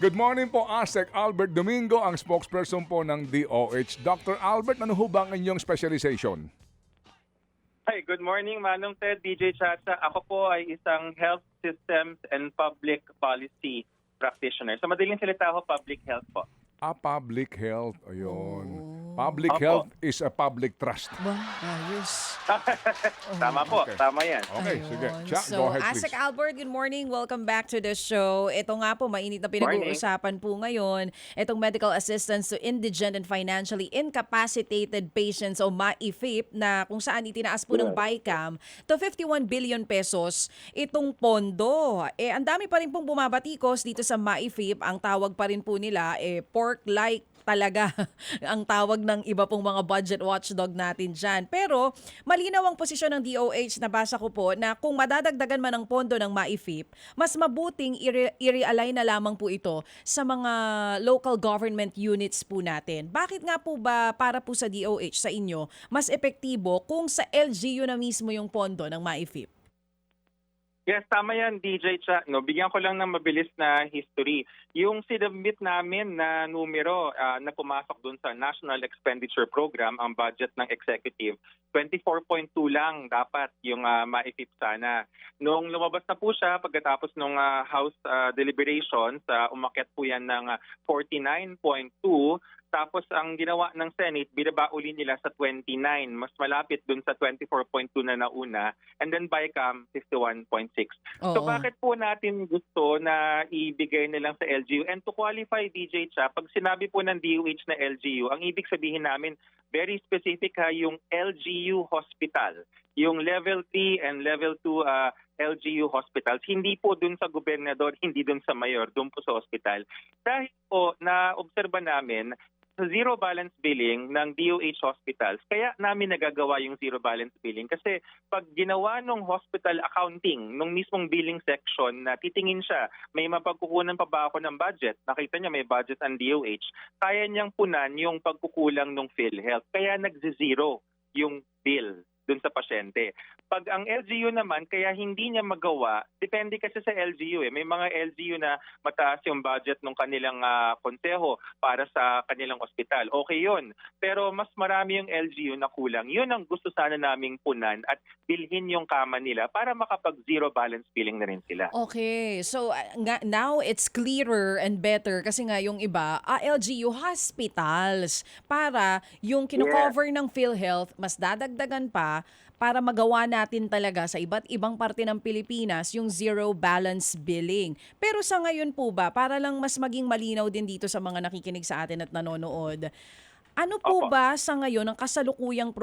Good morning po, ASEC Albert Domingo, ang spokesperson po ng DOH. Dr. Albert, ano ho ba ang inyong specialization? Hi, good morning Manong Ted, DJ Chacha. Ako po ay isang health systems and public policy practitioner. Sa madaling salita ako, public health po. Public health. Ayun. Public Opo. health is a public trust. Ba, ayos. Tama po, Okay. tama yan. Okay, sige. Ayun. Cha, So, go ahead please. Asek Albert, good morning. Welcome back to the show. Ito nga po, mainit na pinag-uusapan po ngayon. Itong medical assistance to indigent and financially incapacitated patients o MAIFIP na kung saan itinaas po ng BICAM to 51 billion pesos itong pondo. Ang dami pa rin pong bumabatikos dito sa MAIFIP. Ang tawag pa rin po nila, pork-like talaga ang tawag ng iba pong mga budget watchdog natin dyan. Pero malinaw ang posisyon ng DOH, nabasa ko po, na kung madadagdagan man ang pondo ng MAIFIP, mas mabuting i-realign na lamang po ito sa mga local government units po natin. Bakit nga po ba para po sa DOH, sa inyo, mas epektibo kung sa LGU na mismo yung pondo ng MAIFIP? Yes, tama yan, DJ Cha. No, bigyan ko lang ng mabilis na history. Yung sinubmit namin na numero na pumasok dun sa National Expenditure Program, ang budget ng executive, 24.2 lang dapat yung MAIFIP sana. Nung lumabas na po siya, pagkatapos ng House deliberations, umakyat po yan ng 49.2. Tapos ang ginawa ng Senate, binaba uli nila sa 29, mas malapit dun sa 24.2 na nauna, and then BICAM 51.6. So Oo. bakit po natin gusto na ibigay nilang sa LGU? And to qualify, DJ Cha, pag sinabi po ng DOH na LGU, ang ibig sabihin namin, very specific yung LGU hospital, yung level 3 and level 2 LGU hospitals, hindi po dun sa gobernador, hindi dun sa mayor, dun po sa hospital. Dahil po na-obserba namin, sa zero balance billing ng DOH hospitals, kaya namin nagagawa yung zero balance billing kasi pag ginawa ng hospital accounting, nung mismong billing section na titingin siya, may mapagkukunan pa ba ako ng budget? Nakita niya may budget ang DOH, kaya niyang punan yung pagkukulang ng PhilHealth. Kaya nagze-zero yung bill dun sa pasyente. Pag ang LGU naman, kaya hindi niya magawa, depende kasi sa LGU. May mga LGU na mataas yung budget ng kanilang konseho para sa kanilang ospital. Okay yun. Pero mas marami yung LGU na kulang. Yun ang gusto sana naming punan at bilhin yung kama nila para makapag-zero balance billing na rin sila. Okay, so now it's clearer and better kasi nga yung iba, LGU hospitals para yung kino-cover ng PhilHealth, mas dadagdagan pa para magawa natin talaga sa iba't ibang parte ng Pilipinas yung zero balance billing. Pero sa ngayon po ba, para lang mas maging malinaw din dito sa mga nakikinig sa atin at nanonood, ano po Opo. ba sa ngayon ang kasalukuyang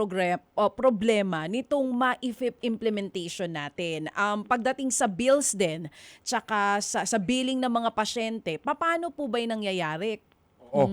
problema nitong MAIFIP implementation natin? Pagdating sa bills din, tsaka sa billing ng mga pasyente, paano po ba yung nangyayari?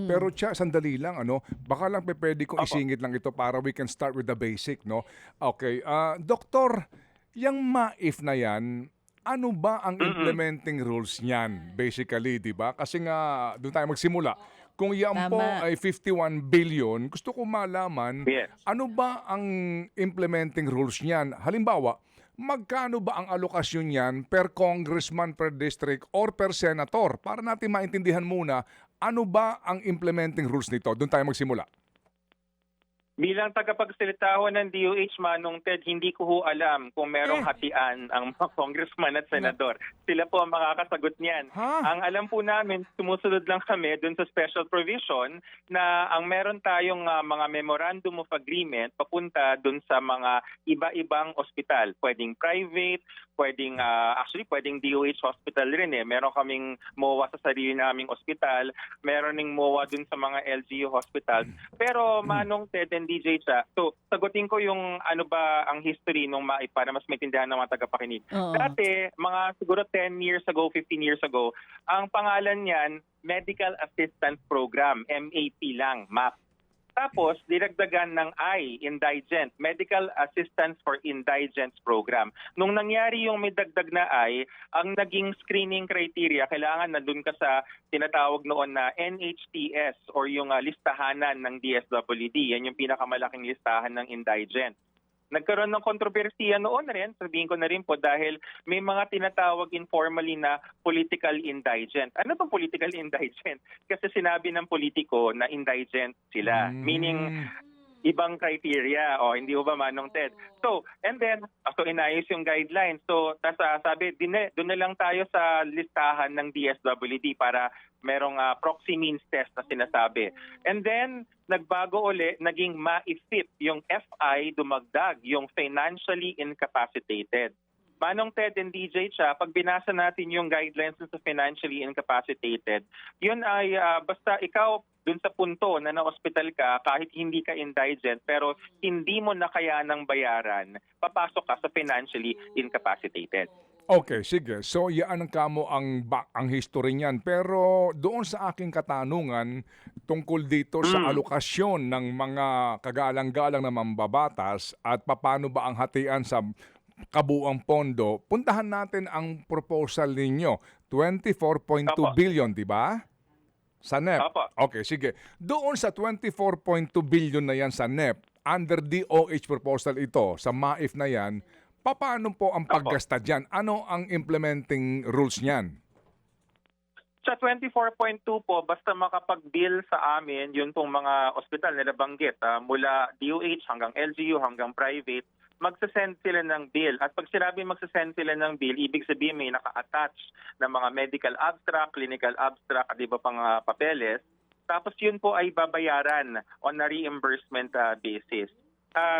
Pero Cha, sandali lang, baka lang pwede kong isingit lang ito para we can start with the basic, no? Okay, Doktor, yung MAIF na yan, ano ba ang implementing rules niyan, basically, di ba? Kasi nga, doon tayo magsimula. Kung yan po Tama. ay 51 billion, gusto ko malaman, Yes. ano ba ang implementing rules niyan? Halimbawa, magkano ba ang alokasyon niyan per congressman, per district, or per senator? Para natin maintindihan muna, ano ba ang implementing rules nito? Doon tayo magsimula. Bilang tagapagsalita ho ng DOH, Manong Ted, hindi ko ho alam kung merong hatian ang mga congressman at senador. Sila po ang makakasagot niyan. Ha? Ang alam po namin, sumusunod lang kami dun sa special provision na ang meron tayong mga memorandum of agreement papunta dun sa mga iba-ibang ospital. Pwedeng private, pwedeng pwedeng DOH hospital rin eh. Meron kaming MOA sa sarili naming ospital, meron ding MOA dun sa mga LGU hospitals. Pero Manong Ted and DJ Cha, so sagutin ko yung ano ba ang history nung MAIF para mas maintindihan ng mga tagapakinig. Oo. Dati, mga siguro 10 years ago, 15 years ago, ang pangalan niyan, Medical Assistance Program, MAP lang, MAP. Tapos, dinagdagan ng indigent, Medical Assistance for Indigents Program. Nung nangyari yung may dagdag na ang naging screening criteria, kailangan nandun ka sa tinatawag noon na NHTS or yung listahanan ng DSWD. Yan yung pinakamalaking listahan ng indigent. Nagkaroon ng kontrobersiya noon na rin, sabihin ko na rin po, dahil may mga tinatawag informally na political indigent. Ano bang political indigent? Kasi sinabi ng politiko na indigent sila. Meaning, ibang criteria o hindi ba Manong Ted. So, and then inayos yung guidelines. So, sabi doon na lang tayo sa listahan ng DSWD para merong proxy means test na sinasabi. And then nagbago uli, naging MAIFIP, yung FI dumagdag, yung financially incapacitated. Manong Ted and DJ Cha, pag binasa natin yung guidelines sa financially incapacitated, yun ay basta ikaw dun sa punto na na-hospital ka, kahit hindi ka indigent, pero hindi mo na kayanang bayaran, papasok ka sa financially incapacitated. Okay, sige. So, yaan ang kamo ang history niyan. Pero doon sa aking katanungan tungkol dito sa alokasyon ng mga kagalang-galang na mambabatas at paano ba ang hatian sa kabuang pondo, puntahan natin ang proposal ninyo. 24.2 Opo. billion, di ba? Sa NEP. Opo. Okay, sige. Doon sa 24.2 billion na yan sa NEP, under DOH proposal ito, sa MAIF na yan, paano po ang paggasta dyan? Ano ang implementing rules niyan? Sa 24.2 po, basta makapag-bill sa amin, yun pong mga ospital na nabanggit, mula DOH hanggang LGU hanggang private, magsasend sila ng bill. At pag sinabi magsasend sila ng bill, ibig sabihin may naka-attach na mga medical abstract, clinical abstract, at iba pang papeles. Tapos yun po ay babayaran on a reimbursement basis.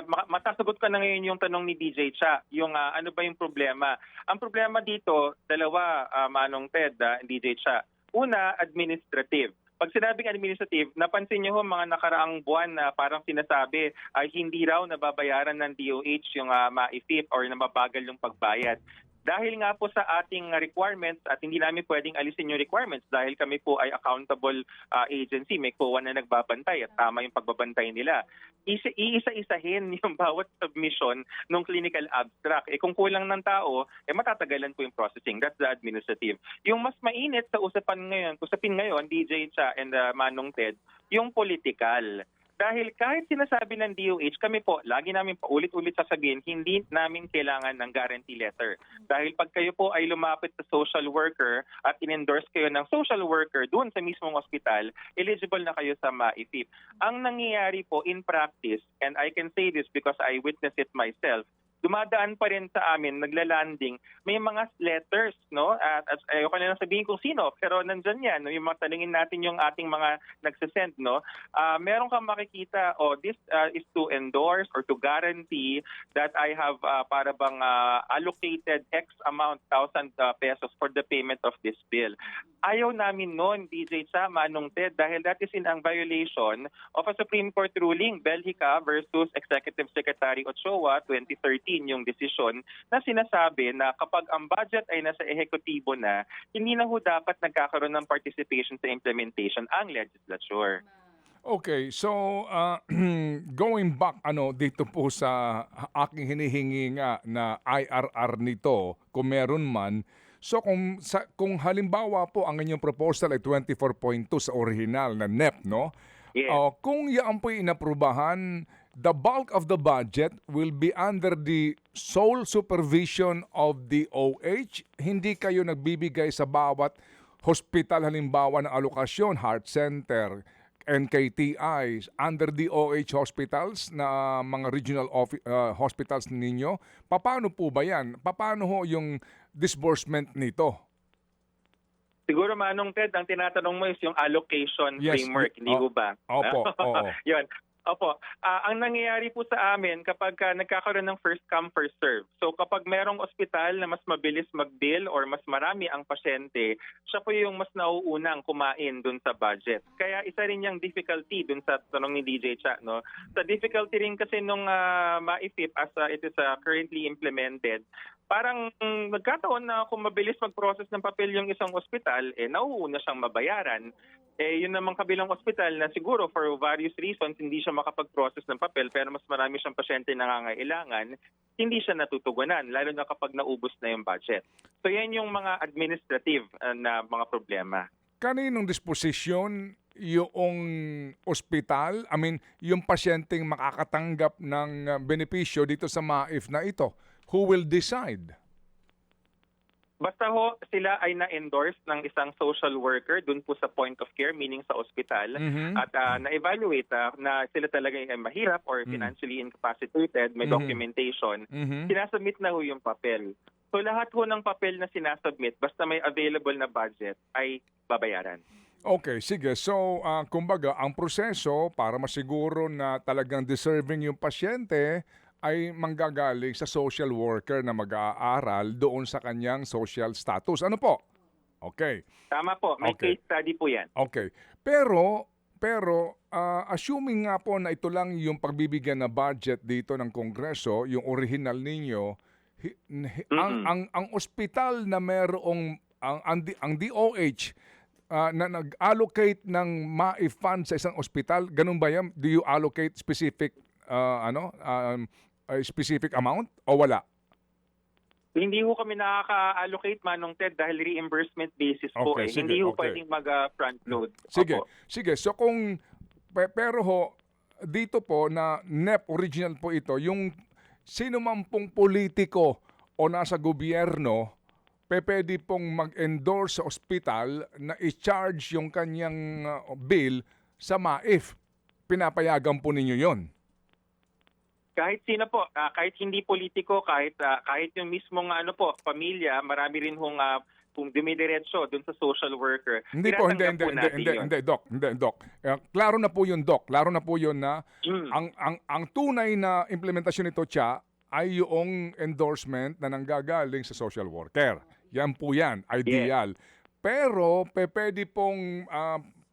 Matasagot ka na ngayon yung tanong ni DJ Cha, yung ano ba yung problema? Ang problema dito, dalawa, Manong Ted, DJ Cha. Una, administrative. Pag sinabing administrative, napansin niyo mga nakaraang buwan na parang sinasabi ay hindi raw nababayaran ng DOH yung MAIFIP or na mabagal yung pagbayad. Dahil nga po sa ating requirements at hindi namin pwedeng alisin yung requirements dahil kami po ay accountable agency, may COA na nagbabantay at tama yung pagbabantay nila. Iisa-isahin yung bawat submission ng clinical abstract. Kung kulang ng tao, matatagalan po yung processing. That's the administrative. Yung mas mainit sa usapin ngayon, DJ Cha and Manong Ted, yung political. Dahil kahit sinasabi ng DOH, kami po, lagi namin paulit-ulit sasabihin, hindi namin kailangan ng guarantee letter. Dahil pag kayo po ay lumapit sa social worker at in-endorse kayo ng social worker doon sa mismong hospital, eligible na kayo sa MAIFIP. Ang nangyayari po in practice, and I can say this because I witnessed it myself, dumadaan pa rin sa amin, naglalanding, may mga letters, no? At ayoko na lang sabihin kung sino, pero nandyan yan, no? Yung mga tanungin natin yung ating mga nagsasend, no? Meron kang makikita, this is to endorse or to guarantee that I have para bang allocated X amount, 1,000 pesos for the payment of this bill. Ayaw namin noon, DJ Cha, Manong Ted, dahil that is in ang violation of a Supreme Court ruling, Belgica versus Executive Secretary Ochoa, 2013, yung desisyon na sinasabi na kapag ang budget ay nasa ehekutibo na, hindi na ho dapat nagkakaroon ng participation sa implementation ang legislature. Okay, so going back dito po sa aking hinihingi nga na IRR nito, kung meron man, so kung halimbawa po ang inyong proposal ay 24.2 sa original na NEP, no? Yes. Kung yan po inaprubahan, the bulk of the budget will be under the sole supervision of the OH. Hindi kayo nagbibigay sa bawat hospital halimbawa ng alokasyon, heart center, NKTIs, under the OH hospitals na mga regional hospitals ninyo. Paano po ba yan? Paano ho yung disbursement nito? Siguro, Manong Ted, ang tinatanong mo is yung allocation framework, hindi ko ba? Opo, oo. Yun. Opo. Ang nangyayari po sa amin kapag nagkakaroon ng first come, first serve. So kapag merong ospital na mas mabilis mag-bill or mas marami ang pasyente, siya po yung mas nauunang kumain dun sa budget. Kaya isa rin yung difficulty dun sa tanong ni DJ Cha, no? Sa difficulty rin kasi nung MAIFIP as it is currently implemented, parang nagkataon na kung mabilis mag-process ng papel yung isang ospital, nauuna siyang mabayaran. Yun namang kabilang ospital na siguro for various reasons hindi siya makapag-process ng papel pero mas marami siyang pasyente na nangangailangan, hindi siya natutugunan, lalo na kapag naubos na yung budget. So yan yung mga administrative na mga problema. Kaninong disposisyon yung ospital, I mean, yung pasyenteng makakatanggap ng benepisyo dito sa MAIF na ito? Who will decide? Basta ho sila ay na-endorse ng isang social worker dun po sa point of care, meaning sa ospital, at na-evaluate na sila talaga ay mahirap or financially incapacitated, may documentation, sinasubmit na ho yung papel. So lahat ho ng papel na sinasubmit, basta may available na budget, ay babayaran. Okay, sige. So, kumbaga, ang proseso para masiguro na talagang deserving yung pasyente ay manggagaling sa social worker na mag-aaral doon sa kanyang social status. Ano po? Okay. Tama po, may Okay. case study po yan. Okay. Pero assuming nga po na ito lang yung pagbibigyan na budget dito ng Kongreso, yung original ninyo, ang ospital na merong ang DOH na nag-allocate ng MAIF fund sa isang ospital, ganun ba yan? Do you allocate specific specific amount o wala? Hindi ho kami nakaka-allocate, Manong Ted, dahil reimbursement basis po. Okay, sige, Hindi ho okay. pwedeng mag-front load. Sige, Opo. sige. So kung pero ho dito po na NEP original po ito, yung sino man pong politiko o nasa gobyerno pwede pong mag-endorse sa ospital na i-charge yung kanyang bill sa MAIF. Pinapayagan po ninyo yon. Kahit sino po, kahit hindi politiko, kahit yung mismong pamilya, marami rin hong kung dumidiretso dun sa social worker. Hindi po, tinatanggap po natin yun. hindi, Doc. Klaro na po yun, Doc. Klaro na po yun na ang tunay na implementasyon nito, Cha, ay yung endorsement na nanggagaling sa social worker. Yan po yan, ideal. Pero pwede pong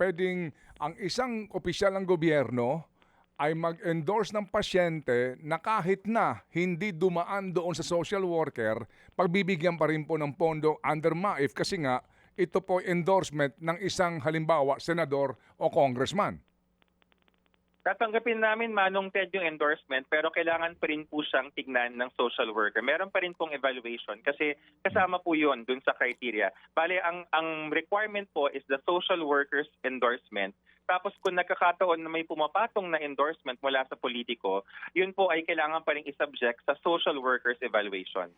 pwedeng ang isang opisyal ng gobyerno ay mag-endorse ng pasyente na kahit na hindi dumaan doon sa social worker, pagbibigyan pa rin po ng pondo under MAIF kasi nga ito po endorsement ng isang halimbawa senador o congressman. Tatanggapin namin, Manong Ted, yung endorsement, pero kailangan pa rin po siyang tignan ng social worker. Meron pa rin pong evaluation kasi kasama po yun dun sa criteria. Bale, ang requirement po is the social worker's endorsement. Tapos kung nagkakataon na may pumapatong na endorsement mula sa politiko, yun po ay kailangan pa rin isubject sa social worker's evaluation.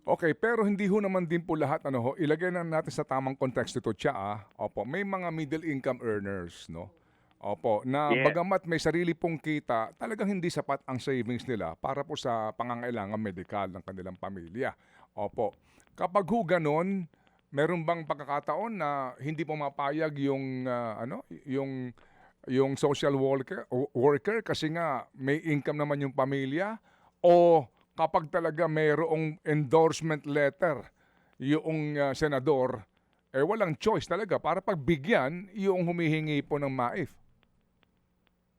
Okay, pero hindi ho naman din po lahat ilagay na natin sa tamang konteksto ito, Cha. Opo, may mga middle income earners, no? Opo, na bagamat may sarili pong kita, talagang hindi sapat ang savings nila para po sa pangangailangan medikal ng kanilang pamilya. Opo. Kapag ho ganon, meron bang pagkakataon na hindi pumapayag yung social worker kasi nga may income naman yung pamilya, o kapag talaga mayroong endorsement letter yung senador, walang choice talaga para pagbigyan yung humihingi po ng MAIF?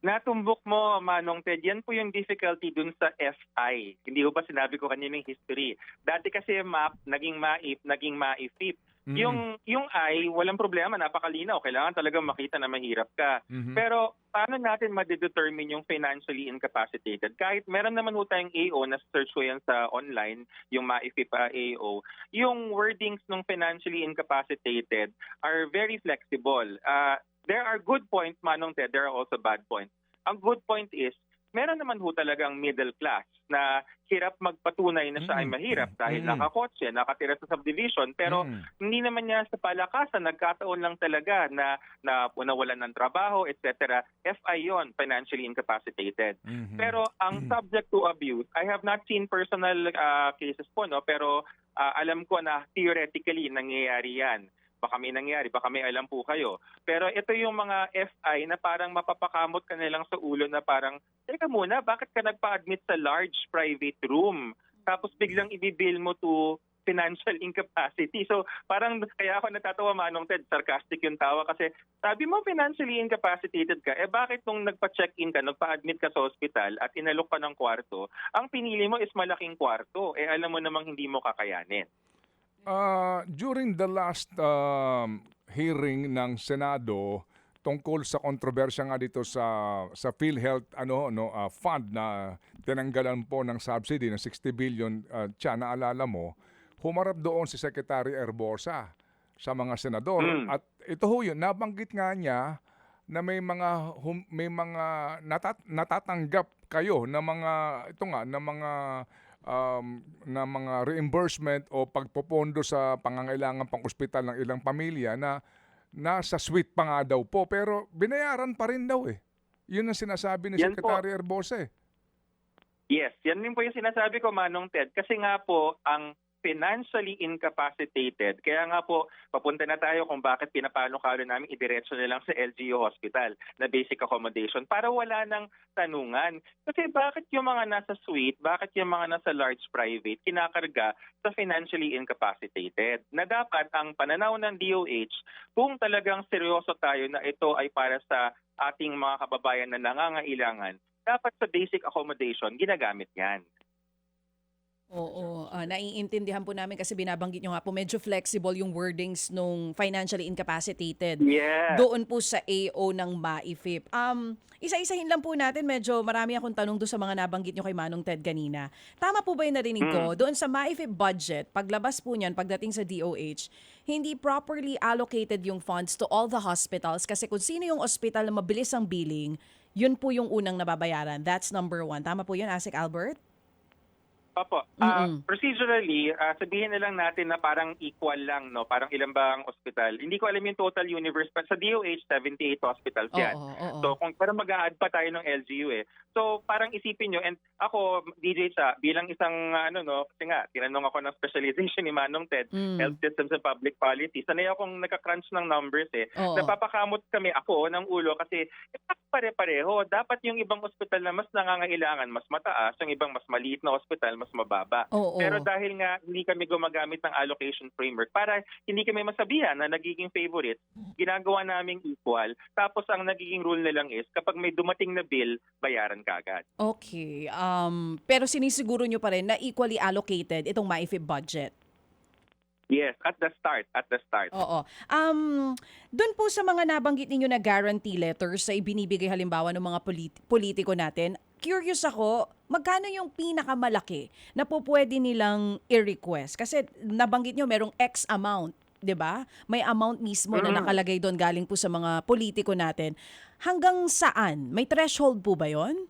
Natumbok mo, Manong Ted, yan po yung difficulty dun sa FI. Hindi ko ba sinabi ko kanina yung history? Dati kasi MAP, naging MAIF, naging MAIFIP. Yung I, walang problema, napakalinaw. Kailangan talaga makita na mahirap ka. Pero paano natin ma-determine yung financially incapacitated? Kahit meron naman ho tayong AO, na search ko yan sa online, yung MAIFIP AO, yung wordings ng financially incapacitated are very flexible. There are good points, Manong Ted, there are also bad points. Ang good point is, meron naman ho talagang middle class na hirap magpatunay na siya ay mahirap dahil nakakotse, nakatira sa subdivision, pero hindi naman niya sa palakasan, nagkataon lang talaga na nawalan ng trabaho, etc. FI yon, financially incapacitated. Pero ang subject to abuse, I have not seen personal cases po, no, pero alam ko na theoretically nangyayari yan. Baka may nangyari, baka may alam po kayo. Pero ito yung mga FI na parang mapapakamot ka nilang sa ulo na parang, teka muna, bakit ka nagpa-admit sa large private room? Tapos biglang ibibill mo to financial incapacity. So parang kaya ako natatawa, Manong Ted, sarcastic yung tawa kasi sabi mo financially incapacitated ka, bakit nung nagpa-check-in ka, nagpa-admit ka sa hospital at inalok ka ng kwarto, ang pinili mo is malaking kwarto. Alam mo namang hindi mo kakayanin. During the last hearing ng Senado tungkol sa kontrobersya nga dito sa PhilHealth fund na tinanggalan po ng subsidy ng 60 billion, naalala mo, humarap doon si Secretary Erbosa sa mga senador at ito ho yun, nabanggit nga niya na may mga natatanggap kayo na mga ito nga na mga reimbursement o pagpopondo sa pangangailangan pang ospital ng ilang pamilya na nasa suite pa nga daw po pero binayaran pa rin daw eh. Yun ang sinasabi ni Yan po. Secretary Erbose. Yes, yan din po yung sinasabi ko, Manong Ted. Kasi nga po, ang financially incapacitated, kaya nga po, papunta na tayo kung bakit pinapalo-kalo namin idiretso na lang sa LGU Hospital na basic accommodation para wala nang tanungan. Kasi bakit yung mga nasa suite, bakit yung mga nasa large private kinakarga sa financially incapacitated? Na dapat ang pananaw ng DOH, kung talagang seryoso tayo na ito ay para sa ating mga kababayan na nangangailangan, dapat sa basic accommodation, ginagamit yan. Oo, naiintindihan po namin kasi binabanggit nyo nga po medyo flexible yung wordings nung financially incapacitated. Yeah. Doon po sa AO ng MAIFIP. Isa-isahin lang po natin, medyo marami akong tanong doon sa mga nabanggit nyo kay Manong Ted kanina. Tama po ba yung narinig ko? Doon sa MAIFIP budget, paglabas po niyan, pagdating sa DOH, hindi properly allocated yung funds to all the hospitals kasi kung sino yung hospital na mabilis ang billing, yun po yung unang nababayaran. That's number 1. Tama po yun, Asik Albert? Opo. Procedurally, sabihin na lang natin na parang equal lang, no? Parang ilan ba ang ospital? Hindi ko alam yung total universe, but sa DOH, 78 hospitals yan. Oo. So, parang mag-a-add pa tayo ng LGU eh. So, parang isipin nyo, and ako, DJ Cha, bilang isang, kasi nga, tinanong ako ng specialization ni Manong Ted, Health Systems and Public Policy. Sanay akong nagka-crunch ng numbers eh. Oo. Napapakamot kami ako ng ulo kasi pare-pareho. Dapat yung ibang ospital na mas nangangailangan, mas mataas, yung ibang mas maliit na ospital, mas mababa. Oo. Pero dahil nga hindi kami gumagamit ng allocation framework para hindi kami masabihan na nagiging favorite, ginagawa naming equal. Tapos ang nagiging rule na lang is kapag may dumating na bill, bayaran ka agad. Okay. Pero sinisiguro nyo pa rin na equally allocated itong MAIFIP budget. Yes, at the start. Oo. Doon po sa mga nabanggit ninyo na guarantee letters sa ibinibigay halimbawa ng mga politiko natin, curious ako, magkano yung pinakamalaki na po pwede nilang i-request? Kasi nabanggit nyo merong X amount, 'di ba? May amount mismo na nakalagay doon galing po sa mga politiko natin. Hanggang saan? May threshold po ba 'yon?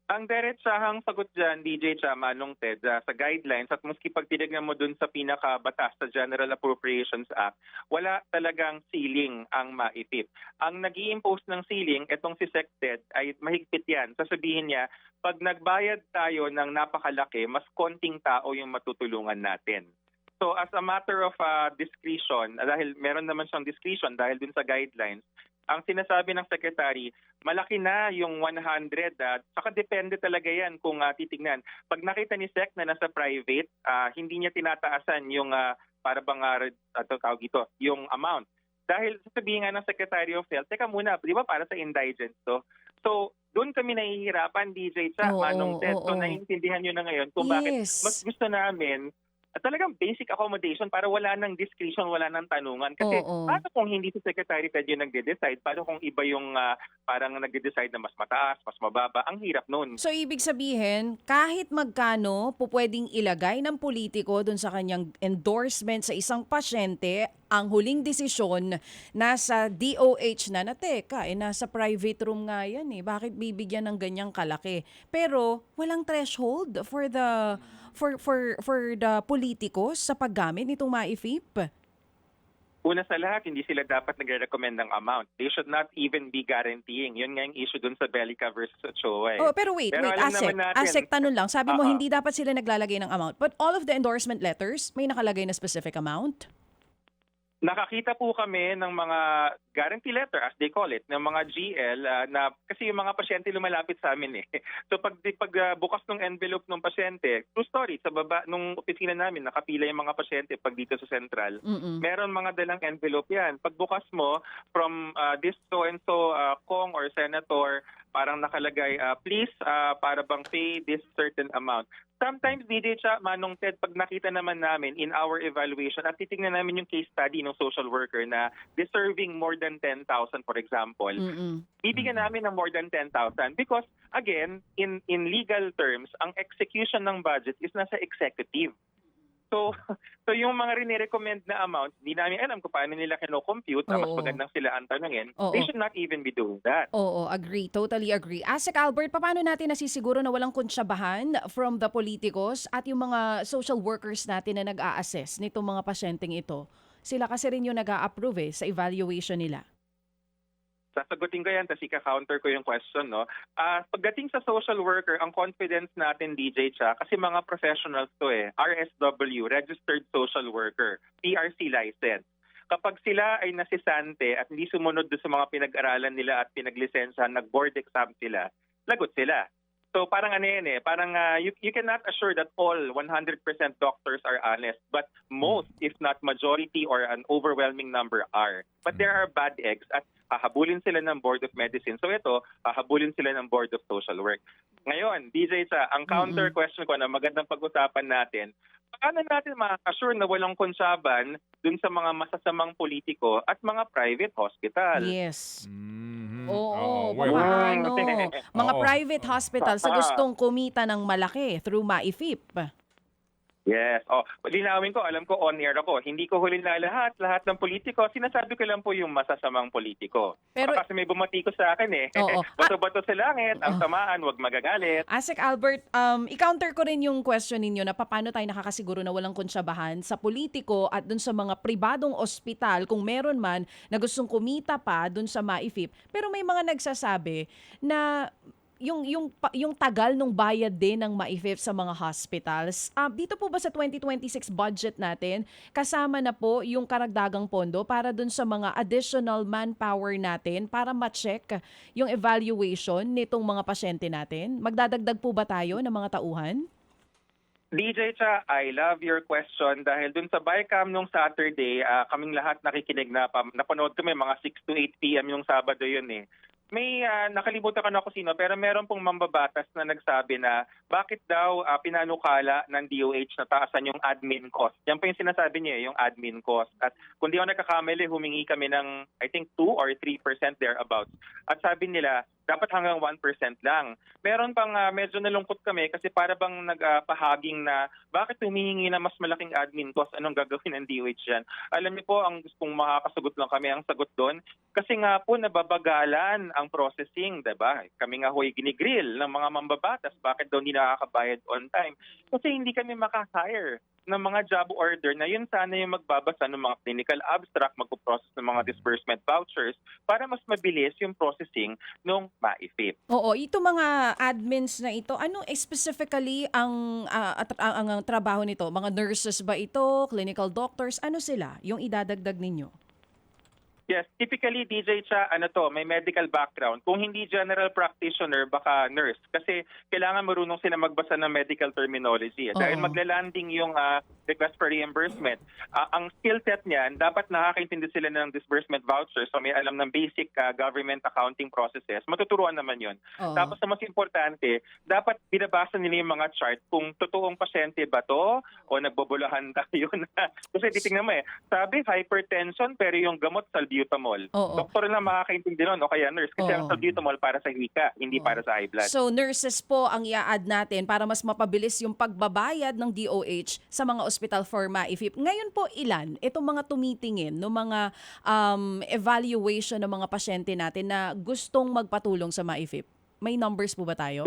Ang diretsahang sagot dyan, DJ Cha, Manong Ted, sa guidelines at maski pag tinignan mo dun sa pinakabatas sa General Appropriations Act, wala talagang ceiling ang MAIFIP. Ang nag-i-impose ng ceiling, itong si SecTed, ay mahigpit yan. Sasabihin niya, pag nagbayad tayo ng napakalaki, mas konting tao yung matutulungan natin. So as a matter of discretion, dahil meron naman siyang discretion dahil dun sa guidelines, ang sinasabi ng secretary, malaki na yung 100. Saka depende talaga yan kung titignan. Pag nakita ni Sec na nasa private, hindi niya tinataasan yung para bang yung amount. Dahil sasabihin nga ng Secretary of Health, teka muna, di ba para sa indigents to? So, doon kami nahihirapan, DJ Cha, Manong Ted. So, naiintindihan nyo na ngayon kung bakit mas gusto namin talagang basic accommodation para wala nang discretion, wala nang tanungan. Kasi paano kung hindi si Secretary Ted yung nagde-decide? Paano kung iba yung parang nagde-decide na mas mataas, mas mababa? Ang hirap nun. So, ibig sabihin, kahit magkano po pwedeng ilagay ng politiko dun sa kanyang endorsement sa isang pasyente, ang huling desisyon nasa DOH na teka, nasa private room nga yan eh. Bakit bibigyan ng ganyang kalaki? Pero, walang threshold for the politikos sa paggamit nitong MAIFIP? Una sa lahat, hindi sila dapat nagre-recommend ng amount. They should not even be guaranteeing. Yun nga yung issue dun sa Bellica versus Ochoa. Oh, pero wait, Asek, tanong lang. Sabi mo, hindi dapat sila naglalagay ng amount. But all of the endorsement letters, may nakalagay na specific amount? Nakakita po kami ng mga guarantee letter, as they call it, ng mga GL na kasi yung mga pasyente lumalapit sa amin eh. So pag bukas ng envelope ng pasyente, true story, sa baba nung opisina namin, nakapila yung mga pasyente pag dito sa Central. Meron mga dalang envelope yan. Pag bukas mo, from this so-and-so Kong or Senator, parang nakalagay, please, para bang pay this certain amount. Sometimes, DJ Cha, Manong Ted, pag nakita naman namin in our evaluation at titignan namin yung case study ng social worker na deserving more than 10,000, for example, bibigyan namin ng more than 10,000 because, again, in legal terms, ang execution ng budget is nasa executive. So, so yung mga rini-recommend na amount, hindi namin alam kung paano nila kino-compute, na mas Oo. magandang sila ang tanungin. Oo. They should not even be doing that. Oo, agree. Totally agree. Asek Albert, paano natin nasisiguro na walang kontrabahan from the politicos at yung mga social workers natin na nag-a-assess nitong mga pasyenteng ito? Sila kasi rin yung nag-a-approve sa evaluation nila. Sasagutin ko yan, tapos ika-counter ko yung question, no? Pagdating sa social worker, ang confidence natin, DJ Cha, kasi mga professionals to RSW, Registered Social Worker, PRC license. Kapag sila ay nasisante at hindi sumunod doon sa mga pinag-aralan nila at pinaglisensyahan, nag-board exam sila, lagot sila. So parang ano yan parang you cannot assure that all 100% doctors are honest, but most, if not majority or an overwhelming number are. But there are bad eggs at hahabulin sila ng Board of Medicine. So ito, hahabulin sila ng Board of Social Work. Ngayon, DJ Sa, ang counter question ko na magandang pag-usapan natin, paano natin ma-assure na walang konsaban dun sa mga masasamang politiko at mga private hospital? Yes. Mhm. Oo, well, paano? Mga Oo. private hospital sa gustong kumita ng malaki through MAIFIP. Yes. Linawin ko, alam ko on-air ako. Hindi ko huli na lahat ng politiko. Sinasabi ko lang po yung masasamang politiko. Pero- Kasi may bumati ko sa akin Oo. Bato-bato sa langit, ang samaan, wag magagalit. Asek Albert, i-counter ko rin yung question ninyo na paano tayo nakakasiguro na walang kontrabahan sa politiko at dun sa mga pribadong ospital kung meron man na gustong kumita pa dun sa MAIFIP. Pero may mga nagsasabi na yung tagal nung bayad din ng MAIFIP sa mga hospitals. Dito po ba sa 2026 budget natin, kasama na po yung karagdagang pondo para dun sa mga additional manpower natin para ma-check yung evaluation nitong mga pasyente natin? Magdadagdag po ba tayo ng mga tauhan? DJ Cha, I love your question dahil dun sa BICAM nung Saturday, kaming lahat nakikinig napanood kami mga 6 to 8 p.m. yung Sabado yun May nakalimutan ko na kung sino pero meron pong mambabatas na nagsabi na bakit daw pinanukala ng DOH na taasan yung admin cost. Yan po yung sinasabi niya, yung admin cost. At kung di ako nagkakamali, humingi kami ng I think 2 or 3% thereabouts. At sabi nila, dapat hanggang 1% lang. Meron pang medyo nalungkot kami kasi para bang nagpahaging na bakit humihingi na mas malaking admin cost, anong gagawin ng DOH yan? Alam niyo po, kung makakasagot lang kami ang sagot doon, kasi nga po nababagalan ang processing, diba? Kami nga ho'y ginigrill ng mga mambabatas, bakit daw hindi nakakabayad on time? Kasi hindi kami makahire ng mga job order na yun sana yung magbabasa ng mga clinical abstract, magpo-process ng mga disbursement vouchers para mas mabilis yung processing ng MAIFIP. Oo, ito mga admins na ito, ano specifically ang trabaho nito? Mga nurses ba ito? Clinical doctors? Ano sila? Yung idadagdag ninyo? Yes, typically DJ Cha, may medical background. Kung hindi general practitioner, baka nurse. Kasi kailangan marunong sila magbasa ng medical terminology. Dahil Oo. maglalanding yung request for reimbursement. Ang skill set niyan, dapat nakakaintindi sila ng disbursement vouchers. So may alam ng basic government accounting processes. Matuturuan naman yun. Oo. Tapos na mas importante, dapat binabasa nila yung mga chart kung totoong pasyente ba to o nagbobolahan tayo na. Kasi titingnan mo sabi hypertension pero yung gamot salbutamol. Oo. Doktor na makakaintindi nun o kaya nurse kasi Oo. ang salbutamol para sa hika, hindi para sa high blood. So nurses po ang i-add natin para mas mapabilis yung pagbabayad ng DOH sa mga ospital for MAIFIP. Ngayon po ilan itong mga tumitingin no mga evaluation ng mga pasyente natin na gustong magpatulong sa MAIFIP? May numbers po ba tayo?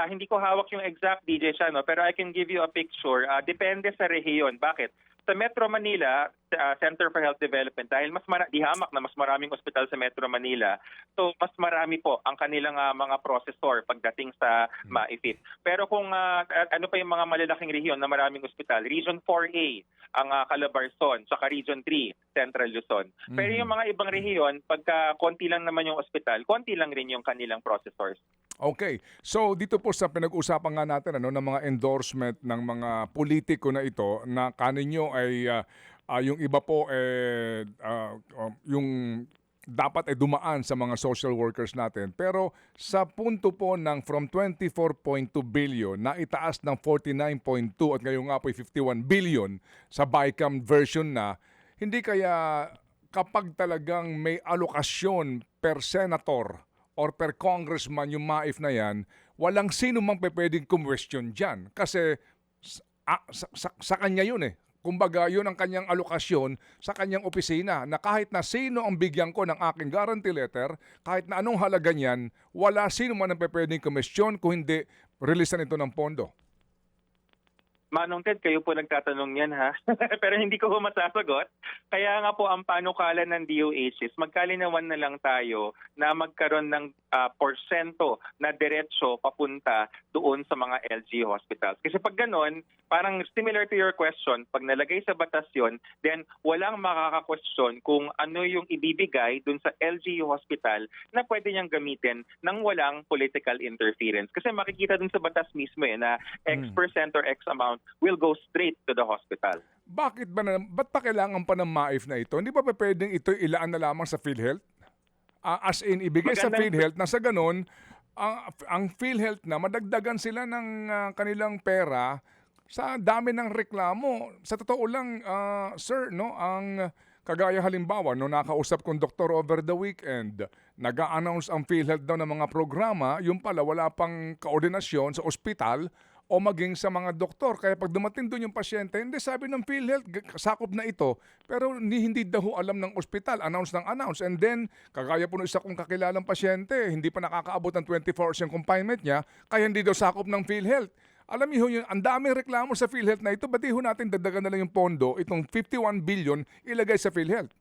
Hindi ko hawak yung exact DJ siya, pero I can give you a picture. Depende sa rehiyon. Bakit? Sa Metro Manila, Center for Health Development, dahil di hamak na mas maraming ospital sa Metro Manila, so mas marami po ang kanilang mga processor pagdating sa MAIFIP. Pero kung ano pa yung mga malalaking rehiyon na maraming ospital, Region 4A, ang Calabarzon, saka Region 3, Central Luzon. Pero yung mga ibang rehiyon, pagka konti lang naman yung ospital, konti lang rin yung kanilang processors. Okay. So dito po sa pinag-usapan nga natin ng mga endorsement ng mga politiko na ito na kaninyo ay yung iba po yung dapat ay dumaan sa mga social workers natin. Pero sa punto po ng from 24.2 billion na itaas ng 49.2 at ngayon nga po 51 billion sa BICAM version na, hindi kaya kapag talagang may alokasyon per senator or per congressman yung MAIF na yan, walang sino mang pwedeng kumwestiyon dyan. Kasi sa kanya yun eh. Kumbaga, yun ang kanyang alokasyon sa kanyang opisina na kahit na sino ang bigyan ko ng aking guarantee letter, kahit na anong halaga niyan, wala sino man ang pwedeng komisyon kung hindi releasean ito ng pondo. Manong Ted, kayo po nagtatanong yan ha. Pero hindi ko po masasagot. Kaya nga po ang panukala ng DOH is magkalinawan na lang tayo na magkaroon ng porsento na diretso papunta doon sa mga LGU hospitals. Kasi pag ganon, parang similar to your question, pag nalagay sa batas yun, then walang makaka-question kung ano yung ibibigay doon sa LGU hospital na pwede niyang gamitin ng walang political interference. Kasi makikita doon sa batas mismo na X% or X amount will go straight to the hospital. Ba't pa kailangan pa ng MAIF na ito? Hindi ba pwedeng ito ilaan na lamang sa PhilHealth? As in, ibigay sa PhilHealth na sa ganun, ang PhilHealth na madagdagan sila ng kanilang pera sa dami ng reklamo. Sa totoo lang, sir, no, ang kagaya halimbawa, no, nakausap kong doktor over the weekend, nag-a-announce ang PhilHealth daw ng mga programa, yung pala wala pang koordinasyon sa ospital o maging sa mga doktor. Kaya pag dumating doon yung pasyente, hindi, sabi ng PhilHealth, sakop na ito. Pero hindi daw alam ng ospital, announce ng announce. And then, kagaya po ng isa kong kakilalang pasyente, hindi pa nakakaabot ng 24 hours yung confinement niya, kaya hindi daw sakop ng PhilHealth. Alam niyo yun, ang daming reklamo sa PhilHealth na ito, ba't di ho natin dagdagan na lang yung pondo, itong 51 billion ilagay sa PhilHealth?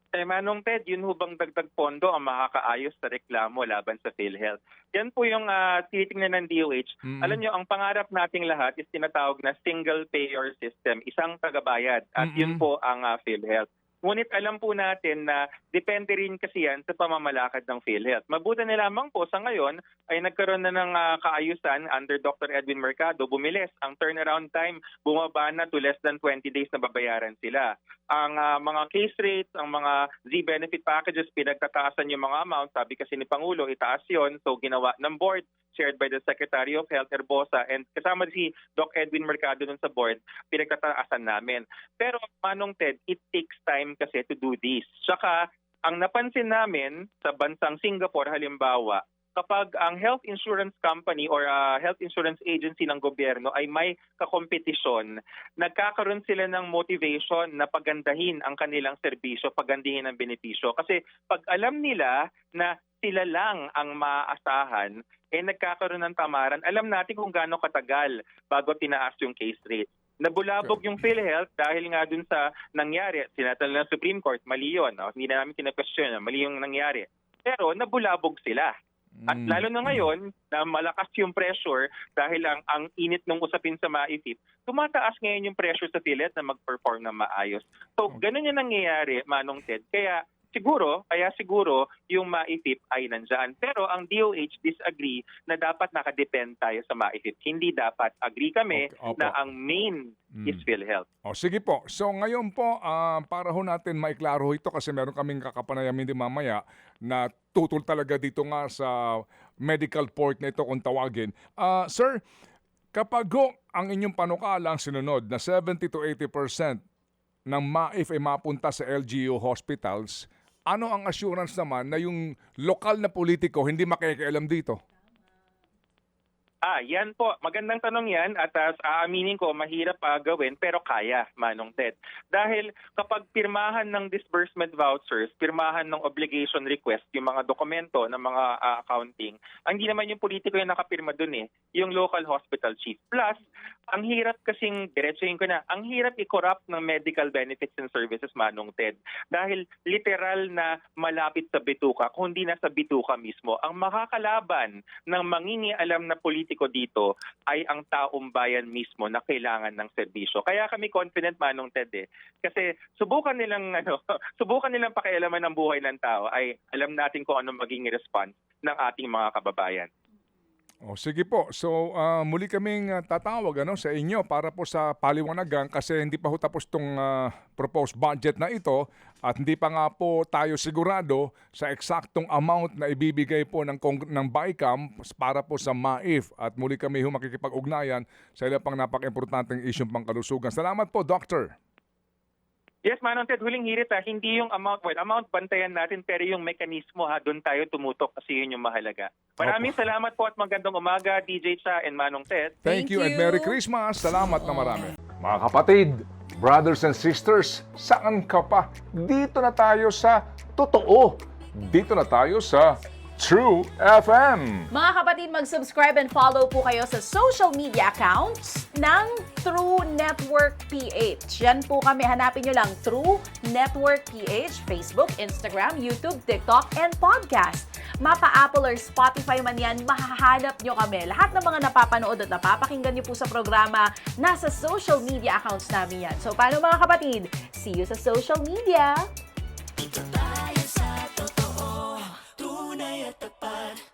Manong Ted, yun hubang dagdag pondo ang makakaayos sa reklamo laban sa PhilHealth. Yan po yung tinitingnan ng DOH. Alam nyo, ang pangarap nating lahat is tinatawag na single payer system, isang tagabayad. At yun po ang PhilHealth. Ngunit alam po natin na depende rin kasi yan sa pamamalakad ng PhilHealth. Mabuti na lamang po sa ngayon ay nagkaroon na ng kaayusan under Dr. Edwin Mercado. Bumilis ang turnaround time, bumaba na to less than 20 days na babayaran sila. Ang mga case rates, ang mga Z-benefit packages, pinagtataasan yung mga amount. Sabi kasi ni Pangulo, itaas yun. So ginawa ng board, shared by the Secretary of Health, Herbosa, and kasama si Doc Edwin Mercado dun sa board, pinagtataasan namin. Pero Manong Ted, it takes time kasi to do this. Saka, ang napansin namin sa bansang Singapore halimbawa, kapag ang health insurance company or health insurance agency ng gobyerno ay may kakompetisyon, nagkakaroon sila ng motivation na pagandahin ang kanilang serbisyo, pagandahin ang benepisyo. Kasi pag alam nila na sila lang ang maaasahan, nagkakaroon ng tamaran. Alam natin kung gaano katagal bago tinaas yung case rate. Nabulabog yung PhilHealth dahil nga dun sa nangyari. Sinatal ng Supreme Court, mali yun. No? Hindi na namin kina-question, mali yung nangyari. Pero nabulabog sila. At lalo na ngayon, na malakas yung pressure dahil ang init ng usapin sa MAIFIP, tumataas ngayon yung pressure sa PhilHealth na mag-perform na maayos. So, ganun yung nangyayari, Manong Ted. Kaya siguro yung MAIFIP ay nandyan. Pero ang DOH disagree na dapat nakadepend tayo sa MAIFIP. Hindi dapat. Agree kami na ang main is PhilHealth. Sige po. So ngayon po, para ho natin maiklaro ito kasi meron kaming kakapanayamin din mamaya na tutol talaga dito nga sa medical port na ito kung tawagin. Sir, kapag ho ang inyong panukalang sinunod na 70 to 80% ng MAIF ay mapunta sa LGU hospitals, ano ang assurance naman na yung lokal na politiko hindi makikialam dito? Yan po. Magandang tanong yan at aaminin ko, mahirap gawin pero kaya, Manong Ted. Dahil kapag pirmahan ng disbursement vouchers, pirmahan ng obligation request, yung mga dokumento ng mga accounting, hindi naman yung politiko yung nakapirma dun yung local hospital chief. Plus, ang hirap kasing, diretsuhin ko na, ang hirap i-corrupt ng medical benefits and services, Manong Ted. Dahil literal na malapit sa bituka, kung hindi nasa bituka mismo, ang makakalaban ng mangingialam na politiko dito ay ang taong bayan mismo na kailangan ng serbisyo. Kaya kami confident, Manong Ted Kasi subukan nilang pakialaman ng buhay ng tao ay alam natin kung ano maging response ng ating mga kababayan. Sige po. So muli kaming tatawag sa inyo para po sa paliwanagan kasi hindi pa ho tapos itong proposed budget na ito at hindi pa nga po tayo sigurado sa eksaktong amount na ibibigay po ng BICAM para po sa MAIF at muli kami ho makikipag-ugnayan sa ilang pang napaka-importanteng isyong pangkalusugan. Salamat po, Doctor. Yes, Manong Ted, huling hirit hindi yung amount, amount bantayan natin, pero yung mekanismo doon tayo tumutok kasi yun yung mahalaga. Maraming salamat po at magandang umaga, DJ Cha and Manong Ted. Thank Thank you and you. Merry Christmas. Salamat na marami. Mga kapatid, brothers and sisters, saan ka pa? Dito na tayo sa totoo. Dito na tayo sa True FM. Mga kapatid, mag-subscribe and follow po kayo sa social media accounts ng True Network PH. Yan po kami. Hanapin nyo lang True Network PH, Facebook, Instagram, YouTube, TikTok, and podcast. Mapa Apple or Spotify man yan, mahahanap nyo kami. Lahat ng mga napapanood at napapakinggan nyo po sa programa, nasa social media accounts namin yan. So, paano mga kapatid? See you sa social media! Dito tayo sa totoo, tunay at tapat.